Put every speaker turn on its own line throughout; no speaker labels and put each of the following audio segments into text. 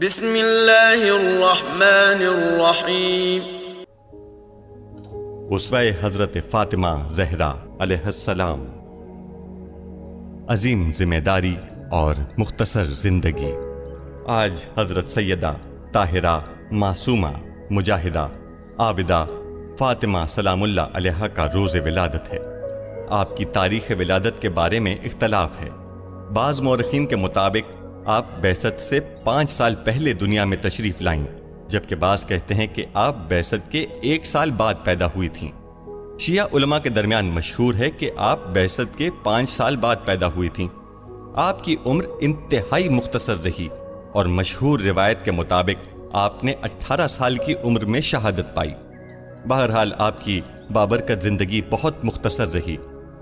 بسم اللہ الرحمن الرحیم۔
اسوہ حضرت فاطمہ زہرا علیہ السلام۔ عظیم ذمہ داری اور مختصر زندگی۔ آج حضرت سیدہ طاہرہ معصومہ مجاہدہ عابدہ فاطمہ سلام اللہ علیہا کا روز ولادت ہے۔ آپ کی تاریخ ولادت کے بارے میں اختلاف ہے۔ بعض مورخین کے مطابق آپ بعثت سے 5 سال پہلے دنیا میں تشریف لائیں، جبکہ بعض کہتے ہیں کہ آپ بعثت کے 1 سال بعد پیدا ہوئی تھیں۔ شیعہ علماء کے درمیان مشہور ہے کہ آپ بعثت کے 5 سال بعد پیدا ہوئی تھیں۔ آپ کی عمر انتہائی مختصر رہی اور مشہور روایت کے مطابق آپ نے 18 سال کی عمر میں شہادت پائی۔ بہرحال آپ کی بابرکت زندگی بہت مختصر رہی،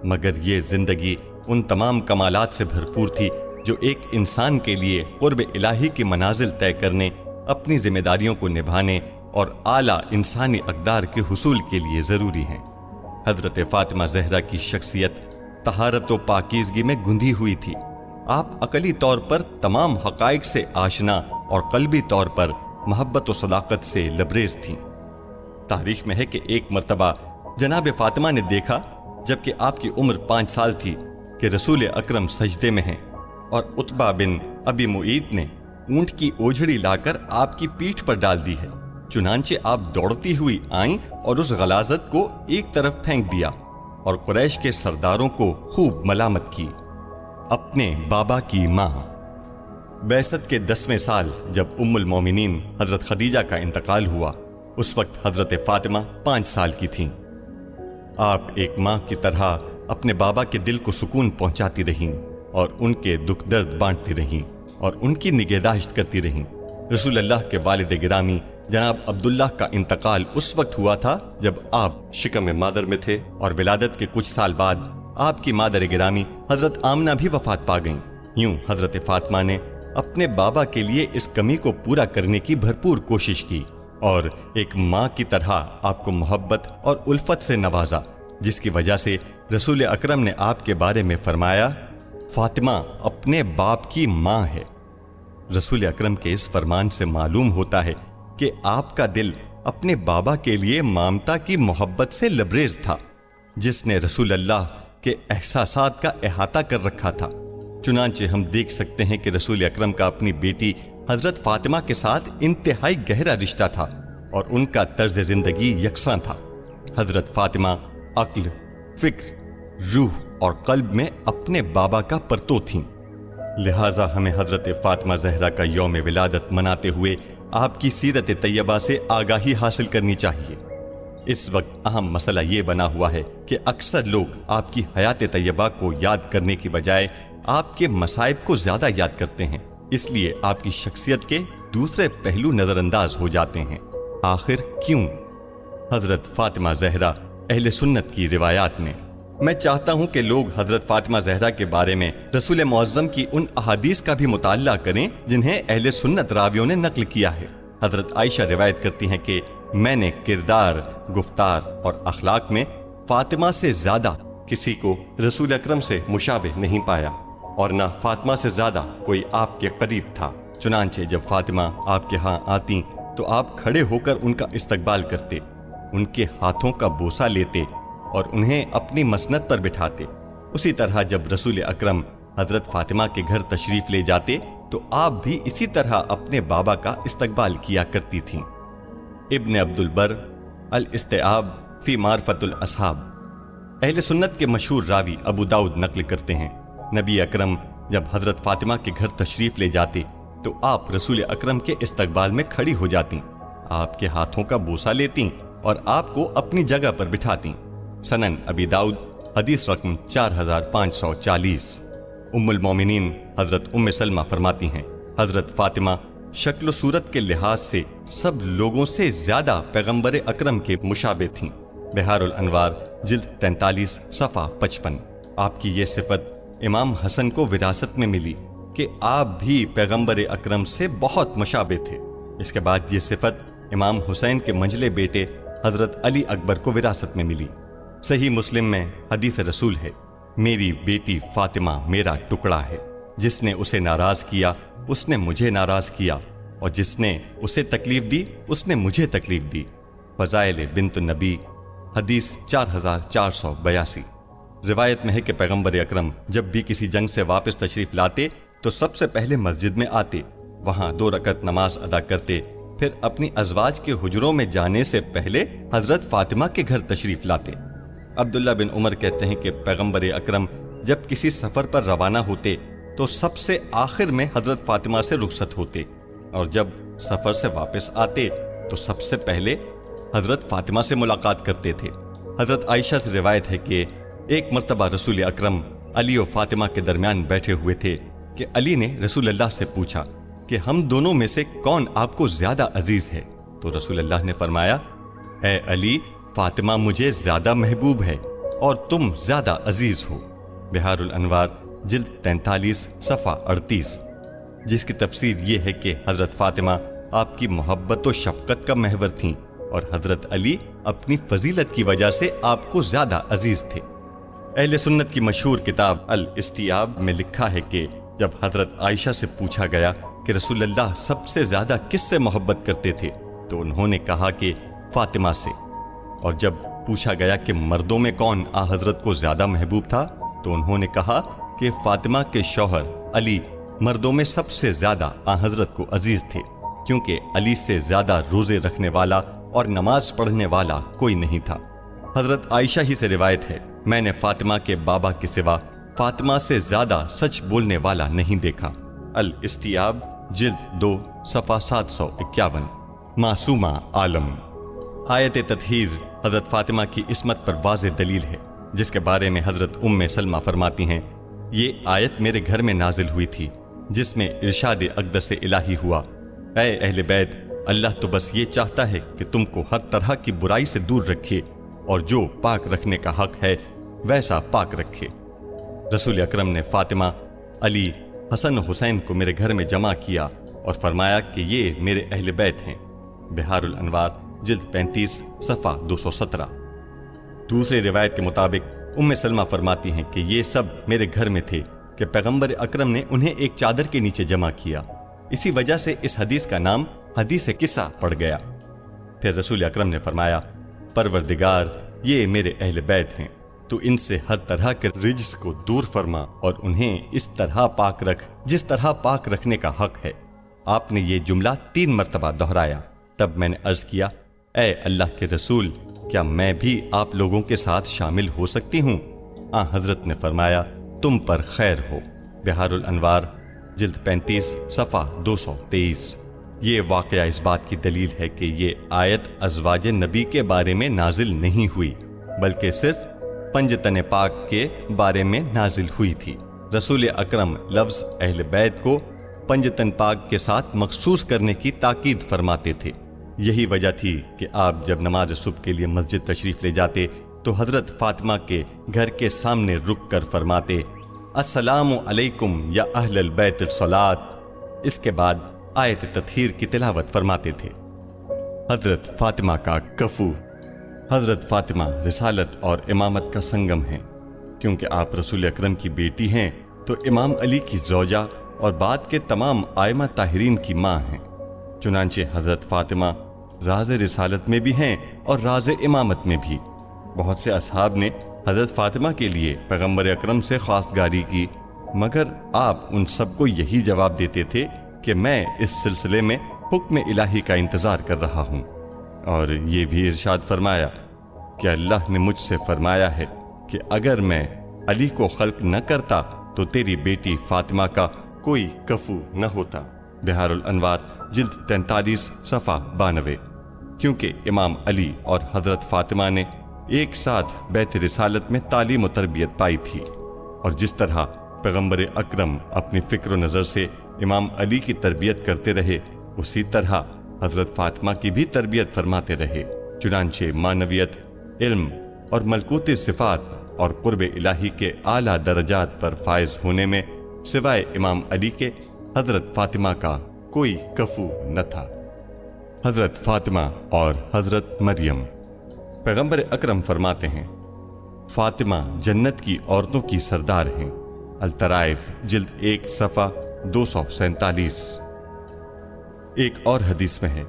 مگر یہ زندگی ان تمام کمالات سے بھرپور تھی جو ایک انسان کے لیے قرب الہی کی منازل طے کرنے، اپنی ذمہ داریوں کو نبھانے اور اعلیٰ انسانی اقدار کے حصول کے لیے ضروری ہیں۔ حضرت فاطمہ زہرا کی شخصیت طہارت و پاکیزگی میں گندھی ہوئی تھی۔ آپ عقلی طور پر تمام حقائق سے آشنا اور قلبی طور پر محبت و صداقت سے لبریز تھیں۔ تاریخ میں ہے کہ ایک مرتبہ جناب فاطمہ نے دیکھا، جبکہ آپ کی عمر 5 سال تھی، کہ رسول اکرم سجدے میں ہیں، اور عتبہ بن ابی معیط نے اونٹ کی اوجھڑی لا کر آپ کی پیٹھ پر ڈال دی ہے۔ چنانچہ آپ دوڑتی ہوئی آئیں اور اس غلاظت کو ایک طرف پھینک دیا اور قریش کے سرداروں کو خوب ملامت کی۔ اپنے بابا کی ماں۔ بعثت کے 10ویں سال جب ام المومنین حضرت خدیجہ کا انتقال ہوا، اس وقت حضرت فاطمہ 5 سال کی تھیں۔ آپ ایک ماں کی طرح اپنے بابا کے دل کو سکون پہنچاتی رہیں اور ان کے دکھ درد بانٹتی رہیں اور ان کی نگہداشت کرتی رہیں۔ رسول اللہ کے والد گرامی جناب عبداللہ کا انتقال اس وقت ہوا تھا جب آپ شکم مادر میں تھے، اور ولادت کے کچھ سال بعد آپ کی مادر گرامی حضرت آمنہ بھی وفات پا گئیں۔ یوں حضرت فاطمہ نے اپنے بابا کے لیے اس کمی کو پورا کرنے کی بھرپور کوشش کی اور ایک ماں کی طرح آپ کو محبت اور الفت سے نوازا، جس کی وجہ سے رسول اکرم نے آپ کے بارے میں فرمایا، فاطمہ اپنے باپ کی ماں ہے۔ رسول اکرم کے اس فرمان سے معلوم ہوتا ہے کہ آپ کا دل اپنے بابا کے لیے مامتا کی محبت سے لبریز تھا، جس نے رسول اللہ کے احساسات کا احاطہ کر رکھا تھا۔ چنانچہ ہم دیکھ سکتے ہیں کہ رسول اکرم کا اپنی بیٹی حضرت فاطمہ کے ساتھ انتہائی گہرا رشتہ تھا اور ان کا طرز زندگی یکساں تھا۔ حضرت فاطمہ عقل، فکر، روح اور قلب میں اپنے بابا کا پرتو تھیں۔ لہٰذا ہمیں حضرت فاطمہ زہرا کا یوم ولادت مناتے ہوئے آپ کی سیرت طیبہ سے آگاہی حاصل کرنی چاہیے۔ اس وقت اہم مسئلہ یہ بنا ہوا ہے کہ اکثر لوگ آپ کی حیات طیبہ کو یاد کرنے کی بجائے آپ کے مصائب کو زیادہ یاد کرتے ہیں، اس لیے آپ کی شخصیت کے دوسرے پہلو نظر انداز ہو جاتے ہیں۔ آخر کیوں؟ حضرت فاطمہ زہرا اہل سنت کی روایات میں۔ میں چاہتا ہوں کہ لوگ حضرت فاطمہ زہرا کے بارے میں رسول معظم کی ان احادیث کا بھی مطالعہ کریں جنہیں اہل سنت راویوں نے نقل کیا ہے۔ حضرت عائشہ روایت کرتی ہیں کہ میں نے کردار، گفتار اور اخلاق میں فاطمہ سے زیادہ کسی کو رسول اکرم سے مشابہ نہیں پایا، اور نہ فاطمہ سے زیادہ کوئی آپ کے قریب تھا۔ چنانچہ جب فاطمہ آپ کے ہاں آتی تو آپ کھڑے ہو کر ان کا استقبال کرتے، ان کے ہاتھوں کا بوسہ لیتے اور انہیں اپنی مسند پر بٹھاتے۔ اسی طرح جب رسول اکرم حضرت فاطمہ کے گھر تشریف لے جاتے تو آپ بھی اسی طرح اپنے بابا کا استقبال کیا کرتی تھیں۔ ابن عبد البر الاستیعاب فی معرفت الاصحاب۔ اہل سنت کے مشہور راوی ابو داؤد نقل کرتے ہیں، نبی اکرم جب حضرت فاطمہ کے گھر تشریف لے جاتے تو آپ رسول اکرم کے استقبال میں کھڑی ہو جاتیں، آپ کے ہاتھوں کا بوسہ لیتیں اور آپ کو اپنی جگہ پر بٹھاتیں۔ سنن ابی داؤد حدیث رقم 4540۔ ام المومنین حضرت ام سلمہ فرماتی ہیں، حضرت فاطمہ شکل و صورت کے لحاظ سے سب لوگوں سے زیادہ پیغمبر اکرم کے مشابہ تھیں۔ بہار الانوار جلد 43 صفحہ 55۔ آپ کی یہ صفت امام حسن کو وراثت میں ملی کہ آپ بھی پیغمبر اکرم سے بہت مشابہ تھے۔ اس کے بعد یہ صفت امام حسین کے منجلے بیٹے حضرت علی اکبر کو وراثت میں ملی۔ صحیح مسلم میں حدیث رسول ہے، میری بیٹی فاطمہ میرا ٹکڑا ہے، جس نے اسے ناراض کیا اس نے مجھے ناراض کیا، اور جس نے اسے تکلیف دی اس نے مجھے تکلیف دی۔ فضائل بنت النبی، حدیث 4482۔ روایت میں ہے کہ پیغمبر اکرم جب بھی کسی جنگ سے واپس تشریف لاتے تو سب سے پہلے مسجد میں آتے، وہاں 2 رکعت نماز ادا کرتے، پھر اپنی ازواج کے حجروں میں جانے سے پہلے حضرت فاطمہ کے گھر تشریف لاتے۔ عبداللہ بن عمر کہتے ہیں کہ پیغمبر اکرم جب کسی سفر پر روانہ ہوتے تو سب سے آخر میں حضرت فاطمہ سے رخصت ہوتے، اور جب سفر سے واپس آتے تو سب سے پہلے حضرت فاطمہ سے ملاقات کرتے تھے۔ حضرت عائشہ سے روایت ہے کہ ایک مرتبہ رسول اکرم علی و فاطمہ کے درمیان بیٹھے ہوئے تھے کہ علی نے رسول اللہ سے پوچھا کہ ہم دونوں میں سے کون آپ کو زیادہ عزیز ہے؟ تو رسول اللہ نے فرمایا، اے علی، فاطمہ مجھے زیادہ محبوب ہے اور تم زیادہ عزیز ہو۔ بہار الانوار، جلد 43، صفحہ 38، جس کی تفسیر یہ ہے کہ حضرت فاطمہ آپ کی محبت و شفقت کا محور تھیں اور حضرت علی اپنی فضیلت کی وجہ سے آپ کو زیادہ عزیز تھے۔ اہل سنت کی مشہور کتاب الاستیاب میں لکھا ہے کہ جب حضرت عائشہ سے پوچھا گیا کہ رسول اللہ سب سے زیادہ کس سے محبت کرتے تھے تو انہوں نے کہا کہ فاطمہ سے، اور جب پوچھا گیا کہ مردوں میں کون آ حضرت کو زیادہ محبوب تھا تو انہوں نے کہا کہ فاطمہ کے شوہر علی مردوں میں سب سے زیادہ آ حضرت کو عزیز تھے، کیونکہ علی سے زیادہ روزے رکھنے والا اور نماز پڑھنے والا کوئی نہیں تھا۔ حضرت عائشہ ہی سے روایت ہے، میں نے فاطمہ کے بابا کے سوا فاطمہ سے زیادہ سچ بولنے والا نہیں دیکھا۔ الاستیاب، جلد 2، صفحہ 751۔ معصومہ عالم۔ آیت تطہیر حضرت فاطمہ کی عصمت پر واضح دلیل ہے، جس کے بارے میں حضرت ام سلمہ فرماتی ہیں، یہ آیت میرے گھر میں نازل ہوئی تھی جس میں ارشاد اقدس الہی ہوا، اے اہل بیت، اللہ تو بس یہ چاہتا ہے کہ تم کو ہر طرح کی برائی سے دور رکھے اور جو پاک رکھنے کا حق ہے ویسا پاک رکھے۔ رسول اکرم نے فاطمہ، علی، حسن و حسین کو میرے گھر میں جمع کیا اور فرمایا کہ یہ میرے اہل بیت ہیں۔ بہار الانوار، جلد 35، صفحہ 217۔ دوسرے روایت کے مطابق ام سلمہ فرماتی ہیں کہ یہ سب میرے گھر میں تھے کہ پیغمبر اکرم نے انہیں ایک چادر کے نیچے جمع کیا، اسی وجہ سے اس حدیث کا نام حدیث قصہ پڑ گیا۔ پھر رسول اکرم نے فرمایا، پروردگار، یہ میرے اہل بیت ہیں، تو ان سے ہر طرح کے رجس کو دور فرما اور انہیں اس طرح پاک رکھ جس طرح پاک رکھنے کا حق ہے۔ آپ نے یہ جملہ 3 مرتبہ دہرایا۔ تب میں نے عرض کیا، اے اللہ کے رسول، کیا میں بھی آپ لوگوں کے ساتھ شامل ہو سکتی ہوں؟ حضرت نے فرمایا، تم پر خیر ہو۔ بہار الانوار، جلد 35، صفحہ 223۔ یہ واقعہ اس بات کی دلیل ہے کہ یہ آیت ازواج نبی کے بارے میں نازل نہیں ہوئی، بلکہ صرف پنجتن پاک کے بارے میں نازل ہوئی تھی۔ رسول اکرم لفظ اہل بیت کو پنجتن پاک کے ساتھ مخصوص کرنے کی تاکید فرماتے تھے۔ یہی وجہ تھی کہ آپ جب نماز صبح کے لیے مسجد تشریف لے جاتے تو حضرت فاطمہ کے گھر کے سامنے رک کر فرماتے، السلام علیکم یا اہل البیت الصلاۃ۔ اس کے بعد آیت تطہیر کی تلاوت فرماتے تھے۔ حضرت فاطمہ کا کفو۔ حضرت فاطمہ رسالت اور امامت کا سنگم ہیں، کیونکہ آپ رسول اکرم کی بیٹی ہیں تو امام علی کی زوجہ اور بعد کے تمام ائمہ طاہرین کی ماں ہیں۔ چنانچہ حضرت فاطمہ راز رسالت میں بھی ہیں اور راز امامت میں بھی۔ بہت سے اصحاب نے حضرت فاطمہ کے لیے پیغمبر اکرم سے خواستگاری کی، مگر آپ ان سب کو یہی جواب دیتے تھے کہ میں اس سلسلے میں حکم الہی کا انتظار کر رہا ہوں، اور یہ بھی ارشاد فرمایا کہ اللہ نے مجھ سے فرمایا ہے کہ اگر میں علی کو خلق نہ کرتا تو تیری بیٹی فاطمہ کا کوئی کفو نہ ہوتا۔ بہار الانوار، جلد 43، صفحہ 92۔ کیونکہ امام علی اور حضرت فاطمہ نے ایک ساتھ بیت رسالت میں تعلیم و تربیت پائی تھی، اور جس طرح پیغمبر اکرم اپنی فکر و نظر سے امام علی کی تربیت کرتے رہے، اسی طرح حضرت فاطمہ کی بھی تربیت فرماتے رہے۔ چنانچہ معنویت، علم اور ملکوت صفات اور قرب الہی کے اعلیٰ درجات پر فائز ہونے میں سوائے امام علی کے حضرت فاطمہ کا کوئی کفو نہ تھا۔ حضرت فاطمہ اور حضرت مریم۔ پیغمبر اکرم فرماتے ہیں، فاطمہ جنت کی عورتوں کی سردار ہیں۔ الطرائف، جلد 1، صفحہ 247۔ ایک اور حدیث میں ہے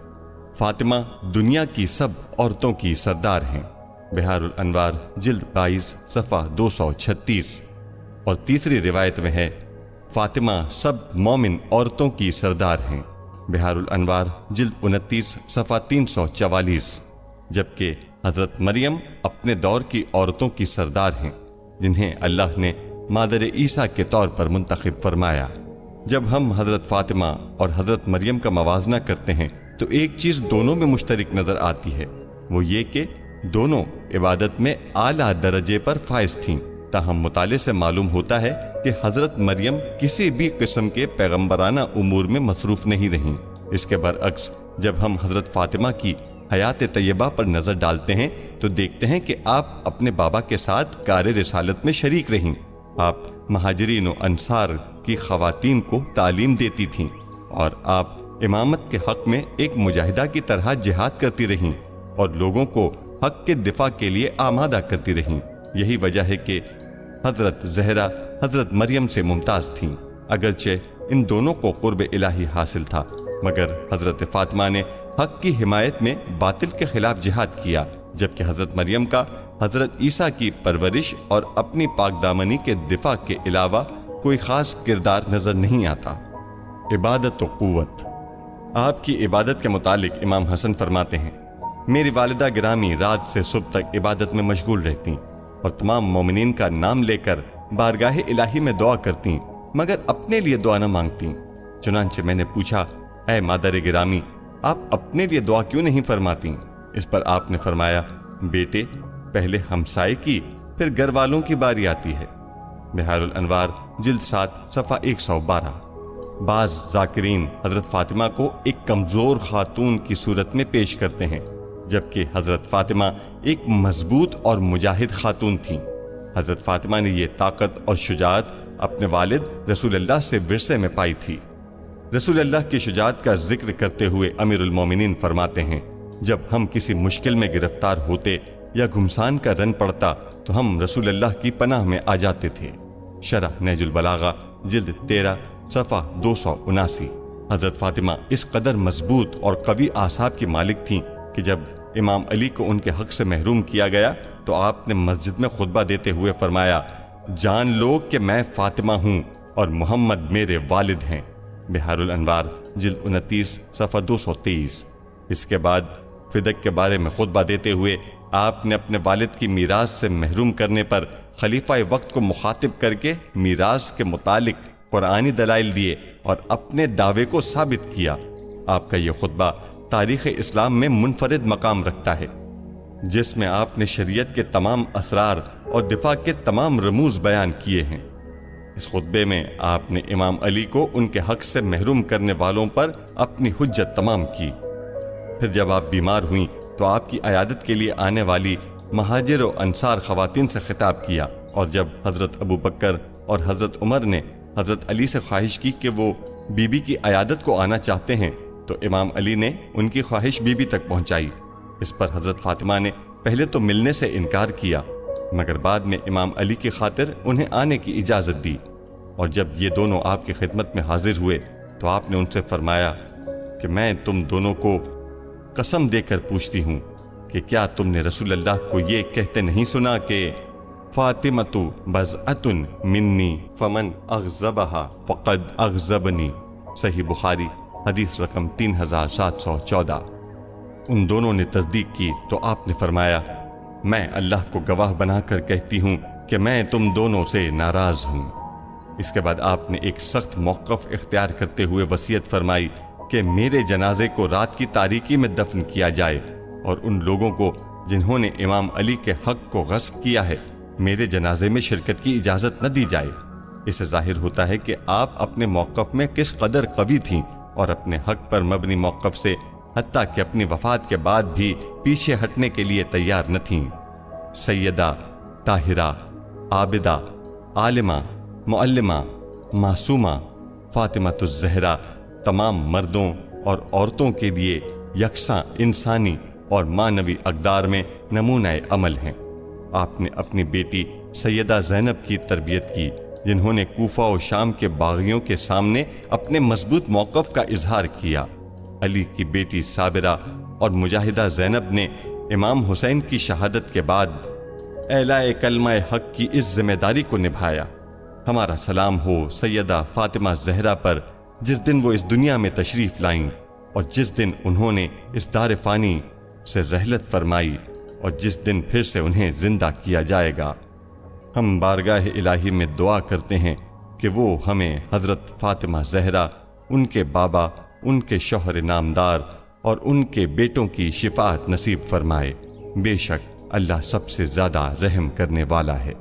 فاطمہ دنیا کی سب عورتوں کی سردار ہیں، بہار الانوار جلد 22 صفحہ 236۔ اور تیسری روایت میں ہے فاطمہ سب مومن عورتوں کی سردار ہیں، بہار الانوار جلد 29 صفحہ 344۔ جبکہ حضرت مریم اپنے دور کی عورتوں کی سردار ہیں، جنہیں اللہ نے مادر عیسیٰ کے طور پر منتخب فرمایا۔ جب ہم حضرت فاطمہ اور حضرت مریم کا موازنہ کرتے ہیں تو ایک چیز دونوں میں مشترک نظر آتی ہے، وہ یہ کہ دونوں عبادت میں اعلیٰ درجے پر فائز تھیں۔ تاہم مطالعے سے معلوم ہوتا ہے کہ حضرت مریم کسی بھی قسم کے پیغمبرانہ امور میں مصروف نہیں رہیں۔ اس کے برعکس جب ہم حضرت فاطمہ کی حیات طیبہ پر نظر ڈالتے ہیں تو دیکھتے ہیں کہ آپ اپنے بابا کے ساتھ کار رسالت میں شریک رہیں۔ آپ مہاجرین و انصار کی خواتین کو تعلیم دیتی تھیں اور آپ امامت کے حق میں ایک مجاہدہ کی طرح جہاد کرتی رہیں اور لوگوں کو حق کے دفاع کے لیے آمادہ کرتی رہیں۔ یہی وجہ ہے کہ حضرت زہرا حضرت مریم سے ممتاز تھیں۔ اگرچہ ان دونوں کو قرب الہی حاصل تھا، مگر حضرت فاطمہ نے حق کی حمایت میں باطل کے خلاف جہاد کیا، جبکہ حضرت مریم کا حضرت عیسیٰ کی پرورش اور اپنی پاک دامنی کے دفاع کے علاوہ کوئی خاص کردار نظر نہیں آتا۔ عبادت و قوت۔ آپ کی عبادت کے متعلق امام حسن فرماتے ہیں میری والدہ گرامی رات سے صبح تک عبادت میں مشغول رہتیں اور تمام مومنین کا نام لے کر بارگاہ الہی میں دعا کرتیں، مگر اپنے لیے دعا نہ مانگتیں۔ چنانچہ میں نے پوچھا اے مادر گرامی، آپ اپنے لیے دعا کیوں نہیں فرماتیں؟ اس پر آپ نے فرمایا بیٹے، پہلے ہمسائے کی پھر گھر والوں کی باری آتی ہے، بہار الانوار جلد 7 صفحہ 112۔ بعض ذاکرین حضرت فاطمہ کو ایک کمزور خاتون کی صورت میں پیش کرتے ہیں، جبکہ حضرت فاطمہ ایک مضبوط اور مجاہد خاتون تھیں۔ حضرت فاطمہ نے یہ طاقت اور شجاعت اپنے والد رسول اللہ سے ورثے میں پائی تھی۔ رسول اللہ کی شجاعت کا ذکر کرتے ہوئے امیر المومنین فرماتے ہیں جب ہم کسی مشکل میں گرفتار ہوتے یا گھمسان کا رن پڑتا تو ہم رسول اللہ کی پناہ میں آ جاتے تھے۔ شرح نہج البلاغہ جلد 13 صفحہ 279۔ حضرت فاطمہ اس قدر مضبوط اور قوی اعصاب کی مالک تھیں کہ جب امام علی کو ان کے حق سے محروم کیا گیا تو آپ نے مسجد میں خطبہ دیتے ہوئے فرمایا جان لو کہ میں فاطمہ ہوں اور محمد میرے والد ہیں، بہار الانوار جلد 29 صفحہ 223۔ اس کے بعد فدق کے بارے میں خطبہ دیتے ہوئے آپ نے اپنے والد کی میراث سے محروم کرنے پر خلیفہ وقت کو مخاطب کر کے میراث کے متعلق قرآنی دلائل دیے اور اپنے دعوے کو ثابت کیا۔ آپ کا یہ خطبہ تاریخ اسلام میں منفرد مقام رکھتا ہے، جس میں آپ نے شریعت کے تمام اسرار اور دفاع کے تمام رموز بیان کیے ہیں۔ اس خطبے میں آپ نے امام علی کو ان کے حق سے محروم کرنے والوں پر اپنی حجت تمام کی۔ پھر جب آپ بیمار ہوئیں تو آپ کی عیادت کے لیے آنے والی مہاجر و انصار خواتین سے خطاب کیا، اور جب حضرت ابو بکر اور حضرت عمر نے حضرت علی سے خواہش کی کہ وہ بی بی کی عیادت کو آنا چاہتے ہیں تو امام علی نے ان کی خواہش بی بی تک پہنچائی۔ اس پر حضرت فاطمہ نے پہلے تو ملنے سے انکار کیا، مگر بعد میں امام علی کی خاطر انہیں آنے کی اجازت دی، اور جب یہ دونوں آپ کی خدمت میں حاضر ہوئے تو آپ نے ان سے فرمایا کہ میں تم دونوں کو قسم دے کر پوچھتی ہوں کہ کیا تم نے رسول اللہ کو یہ کہتے نہیں سنا کہ فاطمۃ بضعۃ منی فمن اغضبہا فقد اغضبنی، صحیح بخاری حدیث رقم 3714۔ ان دونوں نے تصدیق کی تو آپ نے فرمایا میں اللہ کو گواہ بنا کر کہتی ہوں کہ میں تم دونوں سے ناراض ہوں۔ اس کے بعد آپ نے ایک سخت موقف اختیار کرتے ہوئے وصیت فرمائی کہ میرے جنازے کو رات کی تاریکی میں دفن کیا جائے، اور ان لوگوں کو جنہوں نے امام علی کے حق کو غصب کیا ہے میرے جنازے میں شرکت کی اجازت نہ دی جائے۔ اس سے ظاہر ہوتا ہے کہ آپ اپنے موقف میں کس قدر قوی تھیں اور اپنے حق پر مبنی موقف سے حتیٰ کہ اپنی وفات کے بعد بھی پیچھے ہٹنے کے لیے تیار نہ تھیں۔ سیدہ، طاہرہ، عابدہ، عالمہ، معلمہ، معصومہ فاطمۃ الزہرا تمام مردوں اور عورتوں کے لیے یکساں انسانی اور معنوی اقدار میں نمونہ عمل ہیں۔ آپ نے اپنی بیٹی سیدہ زینب کی تربیت کی، جنہوں نے کوفہ و شام کے باغیوں کے سامنے اپنے مضبوط موقف کا اظہار کیا۔ علی کی بیٹی صابرہ اور مجاہدہ زینب نے امام حسین کی شہادت کے بعد اعلاء کلمہ حق کی اس ذمہ داری کو نبھایا۔ ہمارا سلام ہو سیدہ فاطمہ زہرا پر، جس دن وہ اس دنیا میں تشریف لائیں اور جس دن انہوں نے اس دار فانی سے رحلت فرمائی اور جس دن پھر سے انہیں زندہ کیا جائے گا۔ ہم بارگاہ الہی میں دعا کرتے ہیں کہ وہ ہمیں حضرت فاطمہ زہرا، ان کے بابا، ان کے شوہر نامدار اور ان کے بیٹوں کی شفاعت نصیب فرمائے۔ بے شک اللہ سب سے زیادہ رحم کرنے والا ہے۔